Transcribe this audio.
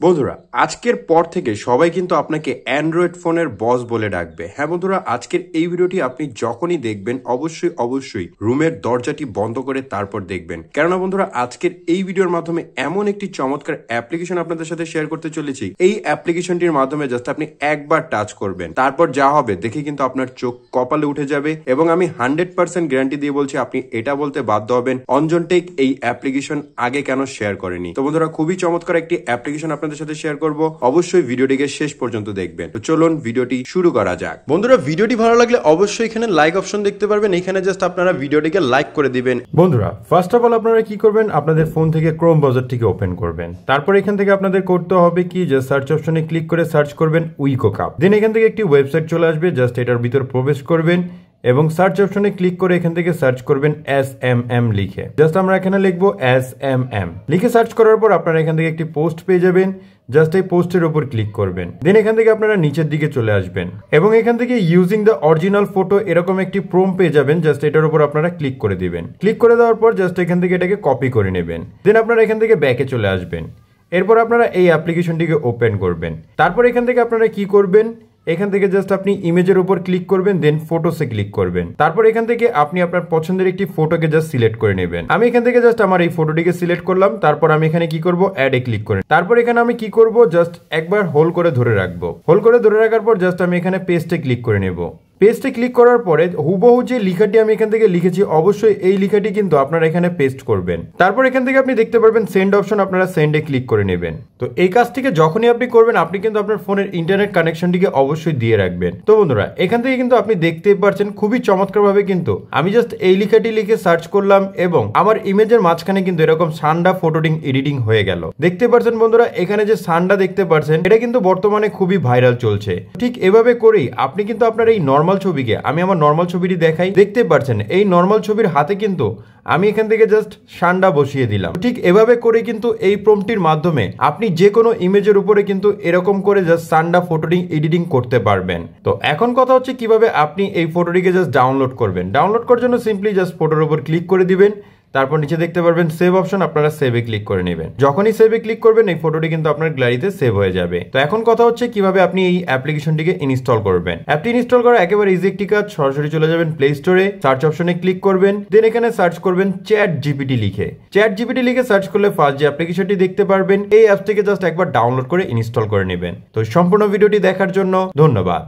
বন্ধুরা আজকের পর থেকে সবাই কিন্তু আপনাকে অ্যান্ড্রয়েড ফোনের বস বলে ডাকবে। হ্যাঁ বন্ধুরা, আজকের এই ভিডিওটি আপনি যখনই দেখবেন অবশ্যই রুমের দরজাটি বন্ধ করে তারপর দেখবেন, কেননা বন্ধুরা আজকের এই ভিডিওর মাধ্যমে এমন একটি চমৎকার অ্যাপ্লিকেশন আপনাদের সাথে শেয়ার করতে চলেছি। এই অ্যাপ্লিকেশনটির মাধ্যমে জাস্ট আপনি একবার টাচ করবেন, তারপর যা হবে দেখে কিন্তু আপনার চোখ কপালে উঠে যাবে এবং আমি 100% গ্যারান্টি দিয়ে বলছি আপনি এটা বলতে বাধ্য হবেন অঞ্জন টেক এই অ্যাপ্লিকেশন আগে কেন শেয়ার করেনি। তো বন্ধুরা খুবই চমৎকার একটি অ্যাপ্লিকেশন আপনাদের সাথে শেয়ার করব, অবশ্যই ভিডিওটিকে শেষ পর্যন্ত দেখবেন। তো চলুন ভিডিওটি শুরু করা যাক। বন্ধুরা ভিডিওটি ভালো লাগলে অবশ্যই এখানে লাইক অপশন দেখতে পারবেন, এখানে জাস্ট আপনারা ভিডিওটিকে লাইক করে দিবেন। বন্ধুরা ফার্স্ট অফ অল আপনারা কি করবেন, আপনাদের ফোন থেকে ক্রোম ব্রাউজারটিকে ওপেন করবেন। তারপর এখান থেকে আপনাদের করতে হবে কি, যে সার্চ অপশনে ক্লিক করে সার্চ করবেন উইকো কাপ। দেন এখান থেকে একটি ওয়েবসাইট চলে আসবে, জাস্ট এটার ভিতর প্রবেশ করবেন এবং সার্চ অপশনে ক্লিক করে এখান থেকে সার্চ করবেন SMM লিখে। জাস্ট আমরা এখানে লিখবো SMM লিখে সার্চ করার পর আপনারা এখান থেকে একটি পোস্ট পেয়ে যাবেন। জাস্ট এই পোস্টের উপর ক্লিক করবেন, দেন এখান থেকে আপনারা নিচের দিকে চলে আসবেন এবং এখান থেকে ইউজিং দ্য অরিজিনাল ফটো এরকম একটি প্রম্পট পেয়ে যাবেন। জাস্ট এটার উপর আপনারা ক্লিক করে দিবেন। ক্লিক করে দেওয়ার পর জাস্ট এখান থেকে এটাকে কপি করে নেবেন। দেন আপনারা এখান থেকে ব্যাকে চলে আসবেন। এরপর আপনারা এই অ্যাপ্লিকেশনটিকে ওপেন করবেন। তারপর এখান থেকে আপনারা কি করবেন, এখান থেকে জাস্ট আপনি ইমেজের উপর ক্লিক করবেন, দেন ফটোসে ক্লিক করবেন। তারপর এখান থেকে আপনি আপনার পছন্দের একটি ফটোকে জাস্ট সিলেক্ট করে নেবেন। আমি এখান থেকে জাস্ট আমার এই ফটোটিকে সিলেক্ট করলাম। তারপর আমি এখানে কি করব, অ্যাড এ ক্লিক করে তারপর এখানে আমি কি করব, জাস্ট একবার হোল্ড করে ধরে রাখবো। হোল্ড করে ধরে রাখার পর জাস্ট আমি এখানে পেস্টে ক্লিক করে নেব। পেস্টে ক্লিক করার পরে হুবহু যে লেখাটি আমি এখান থেকে লিখেছি অবশ্যই এই লেখাটি কিন্তু আপনারা এখানে পেস্ট করবেন। তারপর এখান থেকে আপনি দেখতে পারবেন সেন্ড অপশন, আপনারা সেন্ডে ক্লিক করে নেবেন। তো এই কাজটিকে যখনই আপনি করবেন আপনি কিন্তু আপনার ফোনের ইন্টারনেট কানেকশনটিকে অবশ্যই দিয়ে রাখবেন। তো বন্ধুরা এখান থেকে কিন্তু আপনি দেখতে পাচ্ছেন খুবই চমৎকার ভাবে কিন্তু আমি জাস্ট এই লেখাটি লিখে সার্চ করলাম এবং আমার ইমেজের মাঝখানে কিন্তু এরকম সান্ডা ফটোটিং এডিটিং হয়ে গেল। দেখতে পাচ্ছেন বন্ধুরা এখানে যে সান্ডা দেখতে পাচ্ছেন এটা কিন্তু বর্তমানে খুবই ভাইরাল চলছে। ঠিক এভাবে করেই আপনি কিন্তু আপনার এই নরমাল ছবিকে, আমি আমার নরমাল ছবিটি দেখাই, দেখতে পাচ্ছেন এই নরমাল ছবির হাতে কিন্তু আমি এখান থেকে জাস্ট সান্ডা বসিয়ে দিলাম। ঠিক এভাবে করে কিন্তু এই প্রম্পটির মাধ্যমে আপনি যে কোনো ইমেজের উপরে কিন্তু এরকম করে জাস্ট সান্ডা ফটোটিং এডিটিং করতে পারবেন। তো এখন কথা হচ্ছে কিভাবে আপনি এই ফটোটিকে জাস্ট ডাউনলোড করবেন। ডাউনলোড করার জন্য সিম্পলি জাস্ট ফটোর উপর ক্লিক করে দিবেন। তারপর নিচে দেখতে পারবেন সেভ অপশন, আপনারা সেভে ক্লিক করে নেবেন। যখনই সেভে ক্লিক করবেন এই ফটোটি কিন্তু আপনার গ্যালারিতে সেভ হয়ে যাবে। তো এখন কথা হচ্ছে কিভাবে আপনি এই অ্যাপ্লিকেশনটিকে ইনস্টল করবেন। অ্যাপটি ইনস্টল করা একেবারে ইজি একটি কাজ। সরাসরি চলে যাবেন প্লে স্টোরে, সার্চ অপশনে ক্লিক করবেন, দেন এখানে সার্চ করবেন চ্যাট জিপিটি লিখে। চ্যাট জিপিটি লিখে সার্চ করলে ফার্স্ট যে অ্যাপ্লিকেশনটি দেখতে পারবেন এই অ্যাপটিকে জাস্ট একবার ডাউনলোড করে ইনস্টল করে নেবেন। তো সম্পূর্ণ ভিডিওটি দেখার জন্য ধন্যবাদ।